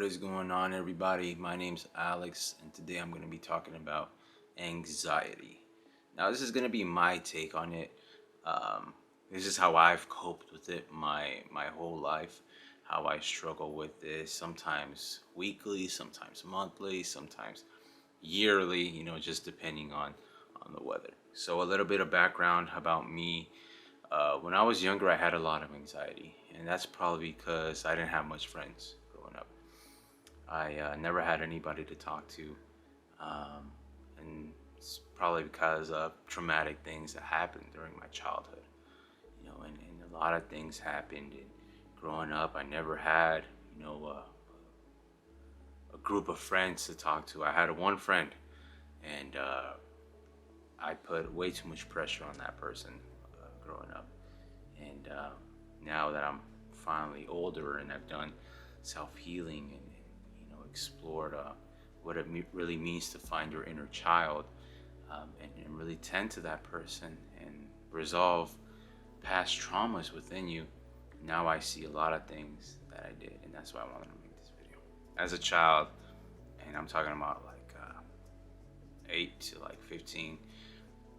What is going on, everybody? My name's Alex, and today I'm going to be talking about anxiety. Now, this is going to be my take on it. This is how I've coped with it my whole life. How I struggle with this, sometimes weekly, sometimes monthly, sometimes yearly. Just depending on the weather. So, a little bit of background about me. When I was younger, I had a lot of anxiety, and that's probably because I didn't have much friends growing up. I never had anybody to talk to, um, and it's probably because of traumatic things that happened during my childhood. And a lot of things happened. And growing up, I never had, a group of friends to talk to. I had one friend, and I put way too much pressure on that person growing up. And now that I'm finally older and I've done self healing and explored what it really means to find your inner child, and really tend to that person and resolve past traumas within you. Now I see a lot of things that I did, and that's why I wanted to make this video. As a child, and I'm talking about like 8 to like 15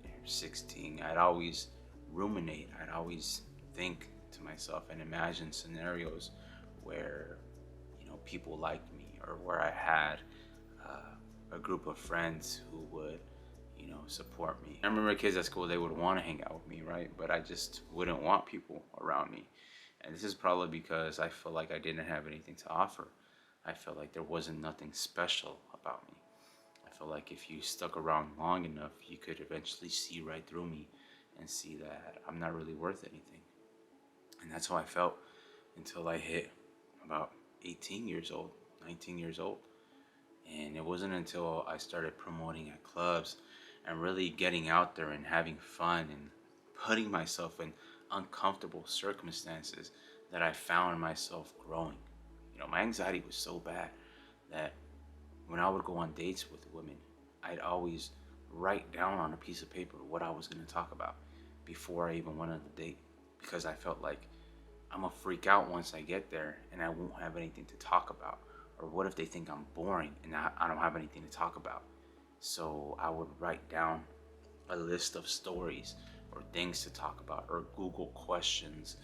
or 16, I'd always ruminate. I'd always think to myself and imagine scenarios where people liked me, or where I had a group of friends who would support me. I remember kids at school, they would want to hang out with me, right? But I just wouldn't want people around me. And this is probably because I felt like I didn't have anything to offer. I felt like there wasn't nothing special about me. I felt like if you stuck around long enough, you could eventually see right through me and see that I'm not really worth anything. And that's how I felt until I hit about 18 years old, 19 years old. And it wasn't until I started promoting at clubs and really getting out there and having fun and putting myself in uncomfortable circumstances that I found myself growing. My anxiety was so bad that when I would go on dates with women, I'd always write down on a piece of paper what I was going to talk about before I even went on the date, because I felt like I'm gonna freak out once I get there and I won't have anything to talk about. Or what if they think I'm boring and I don't have anything to talk about? So I would write down a list of stories or things to talk about, or Google questions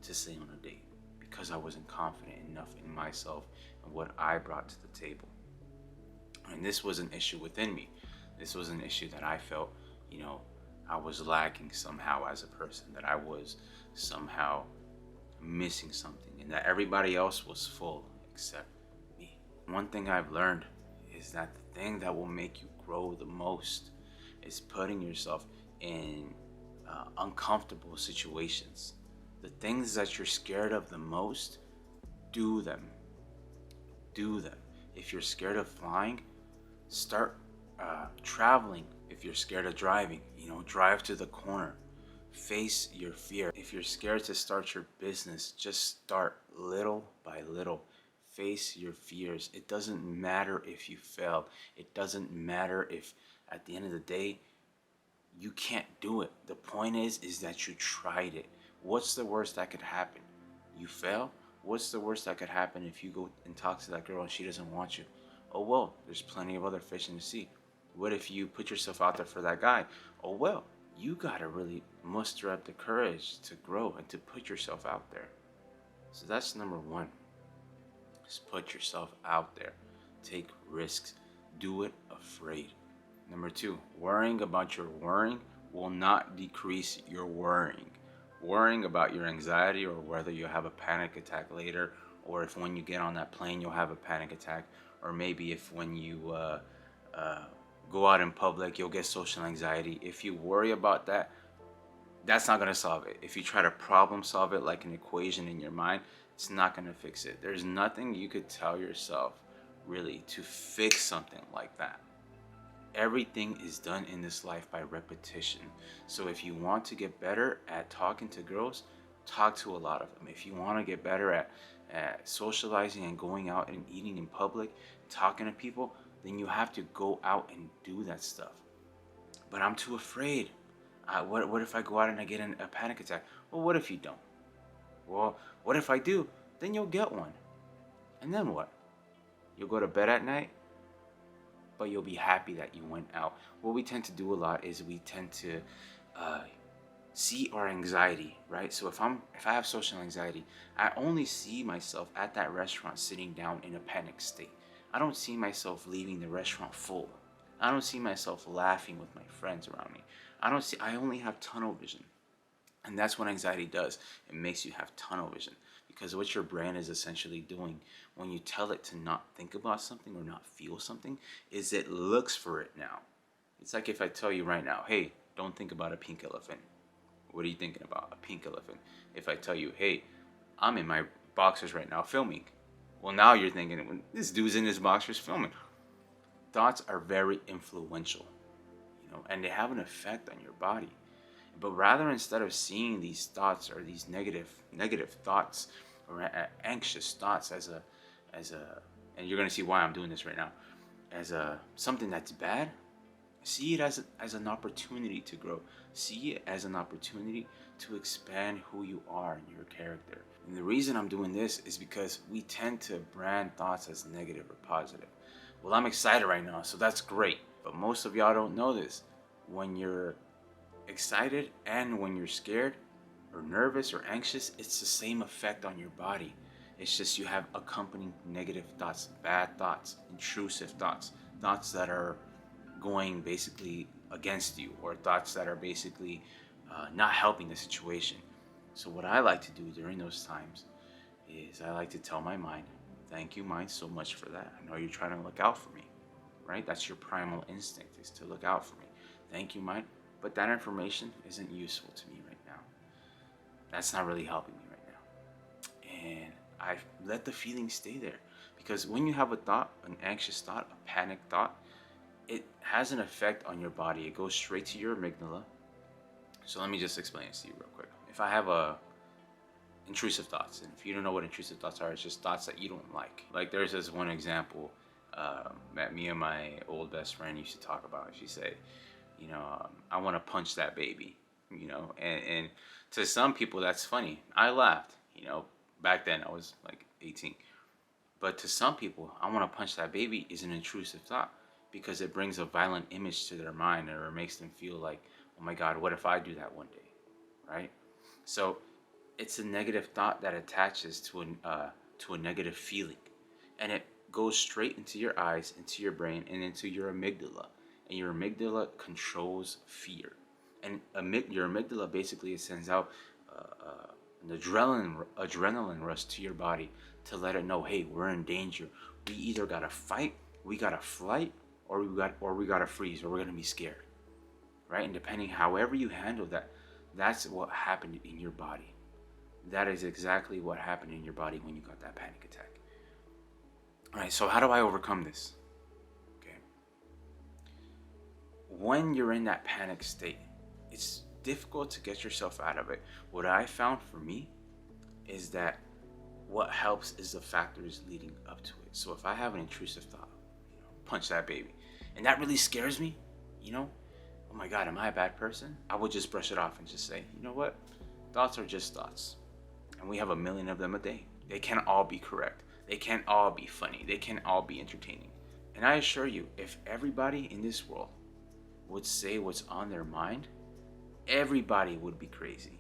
to say on a date, because I wasn't confident enough in myself and what I brought to the table. And this was an issue within me. This was an issue that I felt, I was lacking somehow as a person, that I was somehow missing something, and that everybody else was full except me. One thing I've learned is that the thing that will make you grow the most is putting yourself in uncomfortable situations. The things that you're scared of the most, do them. Do them. If you're scared of flying, start traveling. If you're scared of driving, drive to the corner. Face your fear. If you're scared to start your business, just start little by little. Face your fears. It doesn't matter if you fail. It doesn't matter if at the end of the day you can't do it. The point is that you tried it. What's the worst that could happen? You fail? What's the worst that could happen if you go and talk to that girl and she doesn't want you? Oh well, there's plenty of other fish in the sea. What if you put yourself out there for that guy? Oh well, you gotta really muster up the courage to grow and to put yourself out there. So that's number one. Just put yourself out there. Take risks. Do it afraid. Number two, worrying about your worrying will not decrease your worrying. Worrying about your anxiety, or whether you have a panic attack later, or if when you get on that plane you'll have a panic attack, or maybe if when you go out in public you'll get social anxiety. If you worry about that, that's not going to solve it. If you try to problem solve it like an equation in your mind, it's not going to fix it. There's nothing you could tell yourself really to fix something like that. Everything is done in this life by repetition. So if you want to get better at talking to girls, talk to a lot of them. If you want to get better at socializing and going out and eating in public, talking to people, then you have to go out and do that stuff. But I'm too afraid. What if I go out and I get a panic attack? Well, what if you don't? Well, what if I do? Then you'll get one. And then what? You'll go to bed at night, but you'll be happy that you went out. What we tend to do a lot is we tend to uh, see our anxiety, right? So if I have social anxiety, I only see myself at that restaurant sitting down in a panic state. I don't see myself leaving the restaurant full. I don't see myself laughing with my friends around me. I only have tunnel vision. And that's what anxiety does. It makes you have tunnel vision, because what your brain is essentially doing when you tell it to not think about something or not feel something is it looks for it now. It's like if I tell you right now, hey, don't think about a pink elephant. What are you thinking about? A pink elephant. If I tell you, hey, I'm in my boxers right now filming. Well, now you're thinking, when this dude's in his boxers filming. Thoughts are very influential, and they have an effect on your body. But rather, instead of seeing these thoughts or these negative thoughts or anxious thoughts as a and you're gonna see why I'm doing this right now, as a something that's bad, see it as an opportunity to grow. See it as an opportunity to expand who you are and your character. And the reason I'm doing this is because we tend to brand thoughts as negative or positive. Well, I'm excited right now, so that's great. But most of y'all don't know this. When you're excited and when you're scared or nervous or anxious, it's the same effect on your body. It's just you have accompanying negative thoughts, bad thoughts, intrusive thoughts, thoughts that are going basically against you, or thoughts that are basically not helping the situation. So what I like to do during those times is I like to tell my mind, thank you, mind, so much for that. I know you're trying to look out for me, right? That's your primal instinct, is to look out for me. Thank you, mind. But that information isn't useful to me right now. That's not really helping me right now. And I let the feeling stay there. Because when you have a thought, an anxious thought, a panic thought, it has an effect on your body. It goes straight to your amygdala. So let me just explain this to you real quick. If I have intrusive thoughts, and if you don't know what intrusive thoughts are, it's just thoughts that you don't like. Like there's this one example that me and my old best friend used to talk about. She said, I want to punch that baby, and to some people that's funny. I laughed, back then I was like 18. But to some people, I want to punch that baby is an intrusive thought, because it brings a violent image to their mind, or it makes them feel like, oh my God, what if I do that one day, right? So it's a negative thought that attaches to a negative feeling, and it goes straight into your eyes, into your brain, and into your amygdala. And your amygdala controls fear, and your amygdala basically sends out an adrenaline rush to your body to let it know, hey, we're in danger. We either gotta fight, we gotta flight, or we gotta freeze, or we're gonna be scared, right? And depending however you handle that, that's what happened in your body. That is exactly what happened in your body when you got that panic attack. All right, so how do I overcome this? Okay. When you're in that panic state, it's difficult to get yourself out of it. What I found for me is that what helps is the factors leading up to it. So if I have an intrusive thought, punch that baby, and that really scares me, oh my God, am I a bad person? I would just brush it off and just say, you know what? Thoughts are just thoughts. And we have a million of them a day. They can't all be correct. They can't all be funny. They can't all be entertaining. And I assure you, if everybody in this world would say what's on their mind, everybody would be crazy.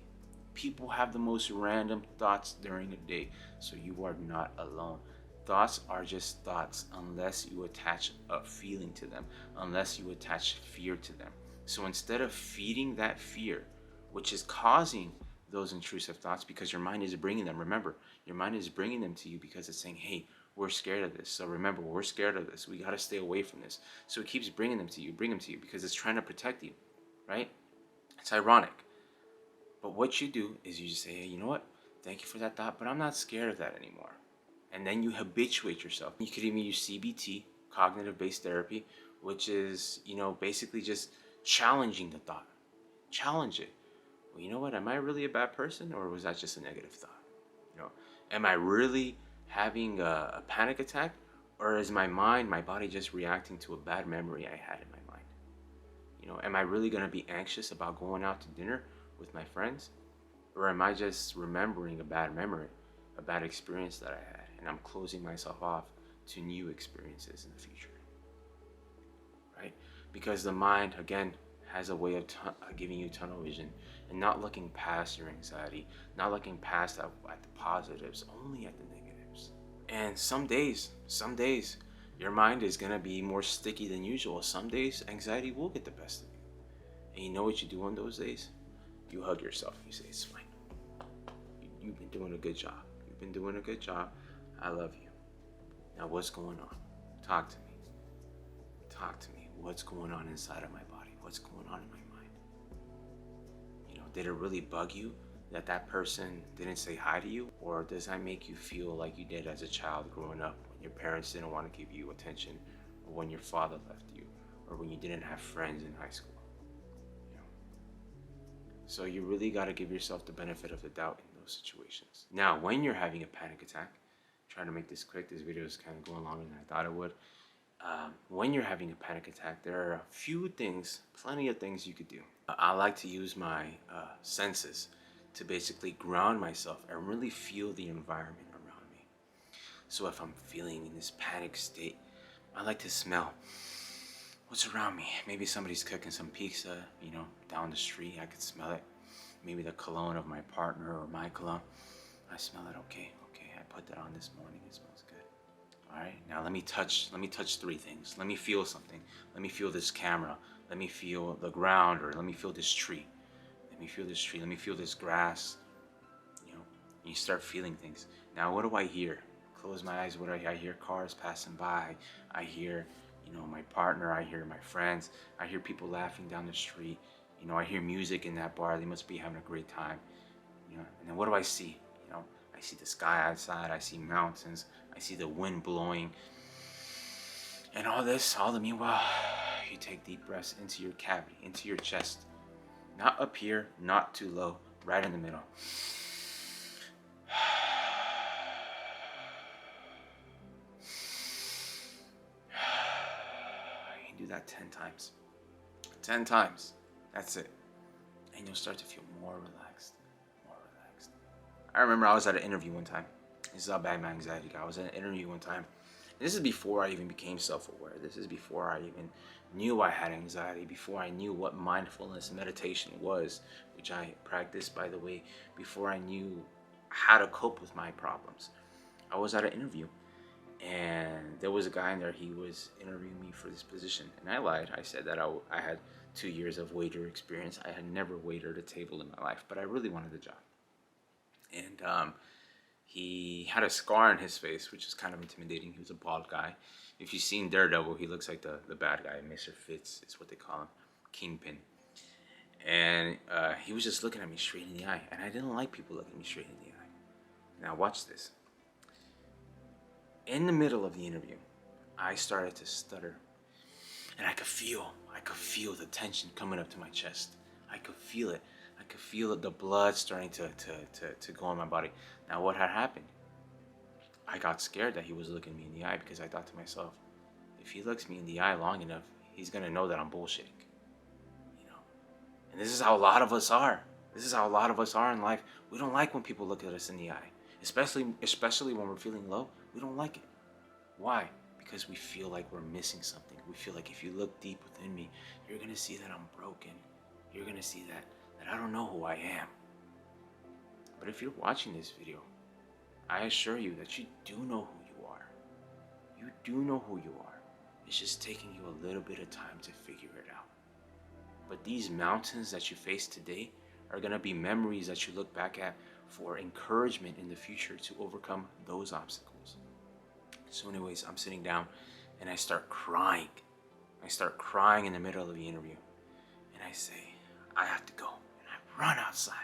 People have the most random thoughts during the day, so you are not alone. Thoughts are just thoughts unless you attach a feeling to them, unless you attach fear to them. So instead of feeding that fear, which is causing those intrusive thoughts, because your mind is bringing them, remember, your mind is bringing them to you because it's saying, hey, we're scared of this. So remember, we're scared of this. We got to stay away from this. So it keeps bringing them to you, because it's trying to protect you, right? It's ironic. But what you do is you just say, hey, you know what? Thank you for that thought, but I'm not scared of that anymore. And then you habituate yourself. You could even use CBT, cognitive-based therapy, which is, basically just challenging the thought. Challenge it. Well, you know what? Am I really a bad person, or was that just a negative thought? Am I really having a panic attack, or is my body just reacting to a bad memory I had in my mind? Am I really going to be anxious about going out to dinner with my friends, or am I just remembering a bad memory, a bad experience that I had, and I'm closing myself off to new experiences in the future, right? Because the mind, again, has a way of giving you tunnel vision and not looking past your anxiety, not looking past at the positives, only at the negatives. And some days, your mind is going to be more sticky than usual. Some days, anxiety will get the best of you. And you know what you do on those days? You hug yourself. You say, it's fine. You've been doing a good job. You've been doing a good job. I love you. Now what's going on? Talk to me. Talk to me. What's going on inside of my body? What's going on in my mind? You know, did it really bug you that that person didn't say hi to you? Or does that make you feel like you did as a child growing up when your parents didn't want to give you attention, or when your father left you, or when you didn't have friends in high school? You know? So you really got to give yourself the benefit of the doubt in those situations. Now, when you're having a panic attack, trying to make this quick, this video is kind of going longer than I thought it would. When you're having a panic attack, there are a few things, plenty of things you could do. I like to use my senses to basically ground myself and really feel the environment around me. So if I'm feeling in this panic state, I like to smell what's around me. Maybe somebody's cooking some pizza, you know, down the street. I could smell it. Maybe the cologne of my partner or my cologne. I smell it. Okay, I put that on this morning. It smells good. All right, now let me touch 3 things. Let me feel something. Let me feel this camera. Let me feel the ground, or let me feel this tree. Let me feel this tree. Let me feel this grass. You know, you start feeling things. Now, what do I hear? Close my eyes. What do I hear? Cars passing by. I hear, you know, my partner. I hear my friends. I hear people laughing down the street. You know, I hear music in that bar. They must be having a great time. You know, and then what do I see? You know, I see the sky outside. I see mountains. I see the wind blowing. And all the meanwhile, you take deep breaths into your cavity, into your chest. Not up here, not too low, right in the middle. You do that 10 times. 10 times. That's it. And you'll start to feel more relaxed. More relaxed. I remember I was at an interview one time. This is how bad my anxiety got. I was at an interview one time. This is before I even became self-aware. This is before I even knew I had anxiety, before I knew what mindfulness meditation was, which I practiced, by the way, before I knew how to cope with my problems. I was at an interview, and there was a guy in there. He was interviewing me for this position, and I lied. I said that I had 2 years of waiter experience. I had never waitered a table in my life, but I really wanted the job. And he had a scar on his face, which is kind of intimidating. He was a bald guy. If you've seen Daredevil, he looks like the bad guy. Mr. Fitz is what they call him. Kingpin. And he was just looking at me straight in the eye. And I didn't like people looking me straight in the eye. Now watch this. In the middle of the interview, I started to stutter. And I could feel the tension coming up to my chest. I could feel it. I could feel the blood starting to go in my body. Now, what had happened? I got scared that he was looking me in the eye, because I thought to myself, if he looks me in the eye long enough, he's going to know that I'm bullshitting. You know? And this is how a lot of us are. This is how a lot of us are in life. We don't like when people look at us in the eye. Especially when we're feeling low. We don't like it. Why? Because we feel like we're missing something. We feel like if you look deep within me, you're going to see that I'm broken. You're going to see that I don't know who I am. But if you're watching this video, I assure you that you do know who you are. You do know who you are. It's just taking you a little bit of time to figure it out. But these mountains that you face today are going to be memories that you look back at for encouragement in the future to overcome those obstacles. So anyways, I'm sitting down and I start crying. I start crying in the middle of the interview. And I say, I have to go. Run outside.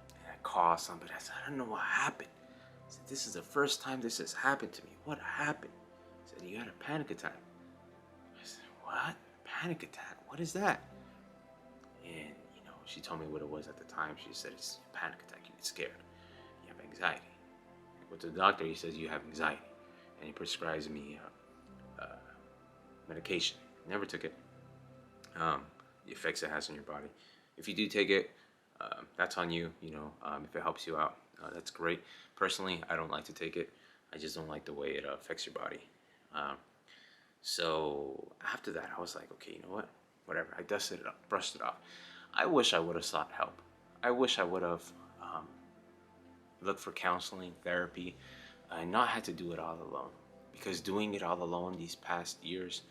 And I call somebody. I said, I don't know what happened. I said, this is the first time this has happened to me. What happened? I said, you had a panic attack. I said, what? Panic attack? What is that? And, you know, she told me what it was at the time. She said, it's a panic attack. You get scared. You have anxiety. I go to the doctor. He says, you have anxiety. And he prescribes me medication. Never took it. The effects it has on your body. If you do take it, that's on you. You know, if it helps you out, that's great. Personally, I don't like to take it. I just don't like the way it affects your body. Um, so after that, I was like, okay, you know what? Whatever. I dusted it up, brushed it off. I wish I would have sought help. I wish I would have um, looked for counseling, therapy, and not had to do it all alone. Because doing it all alone these past years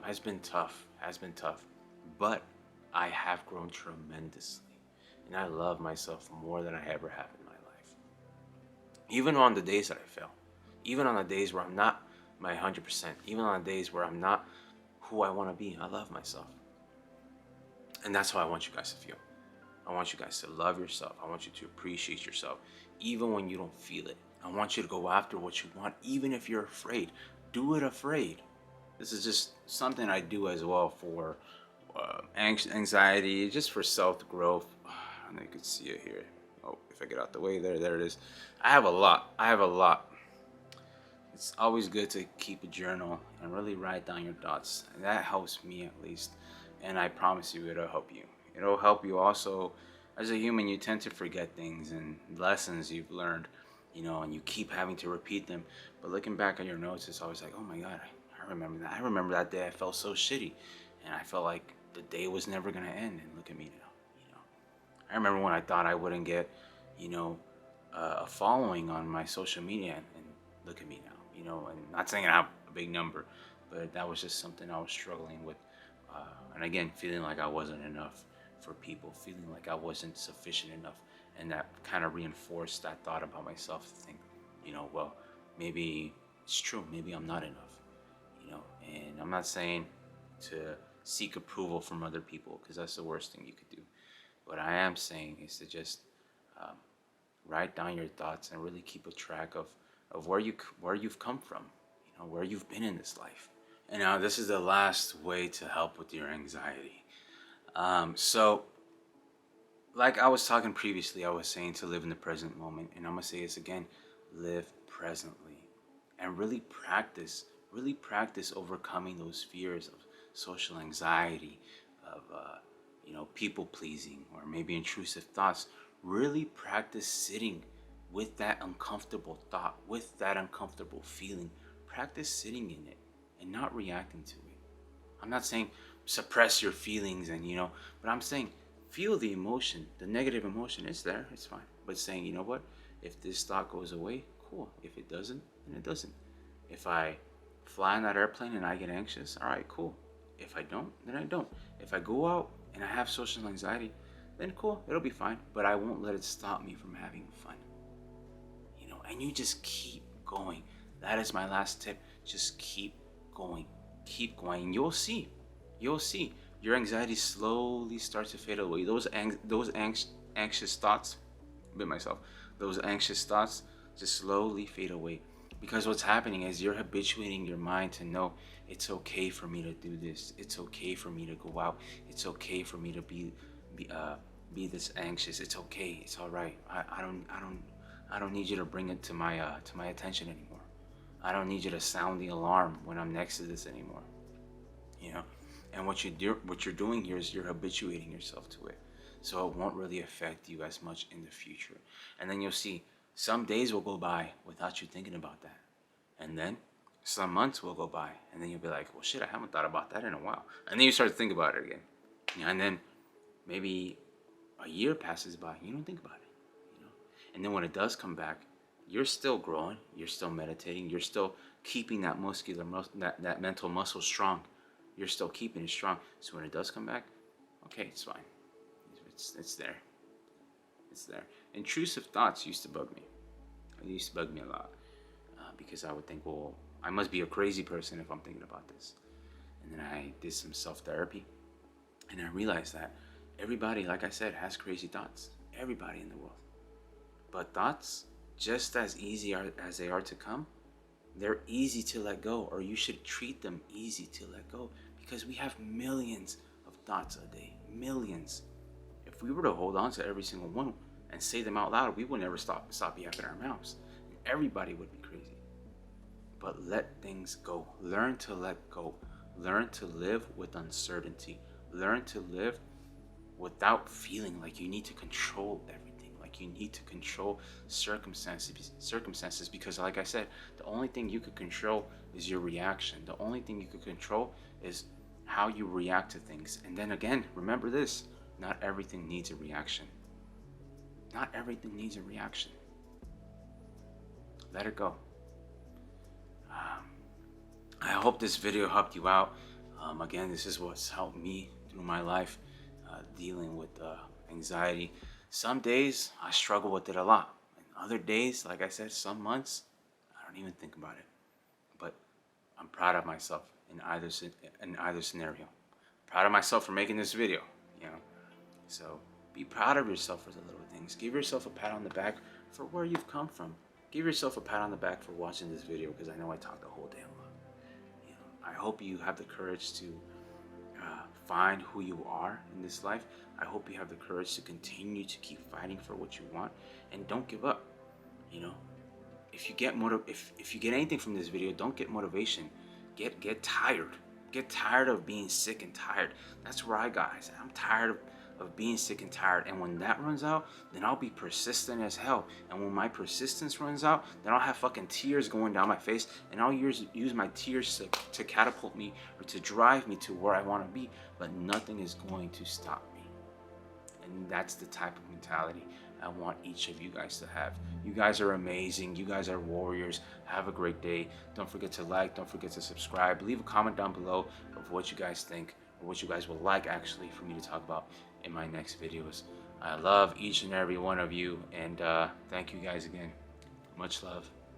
has been tough. Has been tough. But I have grown tremendously, and I love myself more than I ever have in my life. Even on the days that I fail, even on the days where I'm not my 100%, even on the days where I'm not who I want to be, I love myself. And that's how I want you guys to feel. I want you guys to love yourself. I want you to appreciate yourself, even when you don't feel it. I want you to go after what you want, even if you're afraid. Do it afraid. This is just something I do as well for anxiety, just for self-growth. And you can see it here. Oh, if I get out the way, there it is. I have a lot. It's always good to keep a journal and really write down your thoughts. And that helps me at least. And I promise you it'll help you. It'll help you also. As a human, you tend to forget things and lessons you've learned, and you keep having to repeat them. But looking back at your notes, it's always like, oh my God, I remember that. I remember that day I felt so shitty. And I felt like the day was never going to end. And look at me now. I remember when I thought I wouldn't get, a following on my social media. And look at me now. And not saying I have a big number, but that was just something I was struggling with. And again, feeling like I wasn't enough for people, feeling like I wasn't sufficient enough. And that kind of reinforced that thought about myself to think, well, maybe it's true. Maybe I'm not enough, and I'm not saying to seek approval from other people, because that's the worst thing you could do. What I am saying is to just um, write down your thoughts and really keep a track of where you've come from, where you've been in this life. And now this is the last way to help with your anxiety. So, like I was talking previously, I was saying to live in the present moment, and I'm gonna say this again: live presently, and really practice overcoming those fears of social anxiety, of people pleasing, or maybe intrusive thoughts. Really practice sitting with that uncomfortable thought, with that uncomfortable feeling. Practice sitting in it and not reacting to it. I'm not saying suppress your feelings but I'm saying feel the emotion. The negative emotion is there, it's fine. But saying, you know what? If this thought goes away, cool. If it doesn't, then it doesn't. If I fly on that airplane and I get anxious, all right, cool. If I don't, then I don't. If I go out and I have social anxiety, then cool, it'll be fine. But I won't let it stop me from having fun. And you just keep going. That is my last tip. Just keep going. Keep going. And you'll see. Your anxiety slowly starts to fade away. Those anxious thoughts, those anxious thoughts just slowly fade away. Because what's happening is you're habituating your mind to know it's okay for me to do this. It's okay for me to go out. It's okay for me to be this anxious. It's okay. It's all right. I don't need you to bring it to my attention anymore. I don't need you to sound the alarm when I'm next to this anymore. And what you're doing here is you're habituating yourself to it, so it won't really affect you as much in the future. And then you'll see some days will go by without you thinking about that, and then some months will go by, and then you'll be like, well, shit, I haven't thought about that in a while. And then you start to think about it again, and then maybe a year passes by, and you don't think about it. And then when it does come back, you're still growing, you're still meditating, you're still keeping that that mental muscle strong. You're still keeping it strong. So when it does come back, okay, it's fine. It's there. It's there. Intrusive thoughts used to bug me. It used to bug me a lot because I would think, well, I must be a crazy person if I'm thinking about this. And then I did some self-therapy, and I realized that everybody, like I said, has crazy thoughts. Everybody in the world. But thoughts, just as easy as they are to come, they're easy to let go, or you should treat them easy to let go, because we have millions of thoughts a day. Millions. If we were to hold on to every single one and say them out loud, we would never stop yapping our mouths. Everybody would be crazy. But let things go. Learn to let go. Learn to live with uncertainty. Learn to live without feeling like you need to control everything. Like like you need to control circumstances because, like I said, the only thing you could control is your reaction. The only thing you could control is how you react to things. And then again, remember this: not everything needs a reaction. Not everything needs a reaction. Let it go. I hope this video helped you out. Again, this is what's helped me through my life, dealing with anxiety. Some days I struggle with it a lot. And other days, like I said, some months, I don't even think about it. But I'm proud of myself in either scenario. Proud of myself for making this video, you know. So be proud of yourself for the little things. Give yourself a pat on the back for where you've come from. Give yourself a pat on the back for watching this video, because I know I talked a whole damn lot. You know, I hope you have the courage to find who you are in this life. I hope you have the courage to continue to keep fighting for what you want, and don't give up. You know, if you get if you get anything from this video, don't get motivation. Get tired. Get tired of being sick and tired. That's where I got. I said, I'm tired of being sick and tired. And when that runs out, then I'll be persistent as hell. And when my persistence runs out, then I'll have fucking tears going down my face, and I'll use my tears to catapult me or to drive me to where I want to be. But nothing is going to stop me. And that's the type of mentality I want each of you guys to have. You guys are amazing. You guys are warriors. Have a great day. Don't forget to like. Don't forget to subscribe. Leave a comment down below of what you guys think, or what you guys would like actually for me to talk about in my next videos. I love each and every one of you, and thank you guys again. Much love.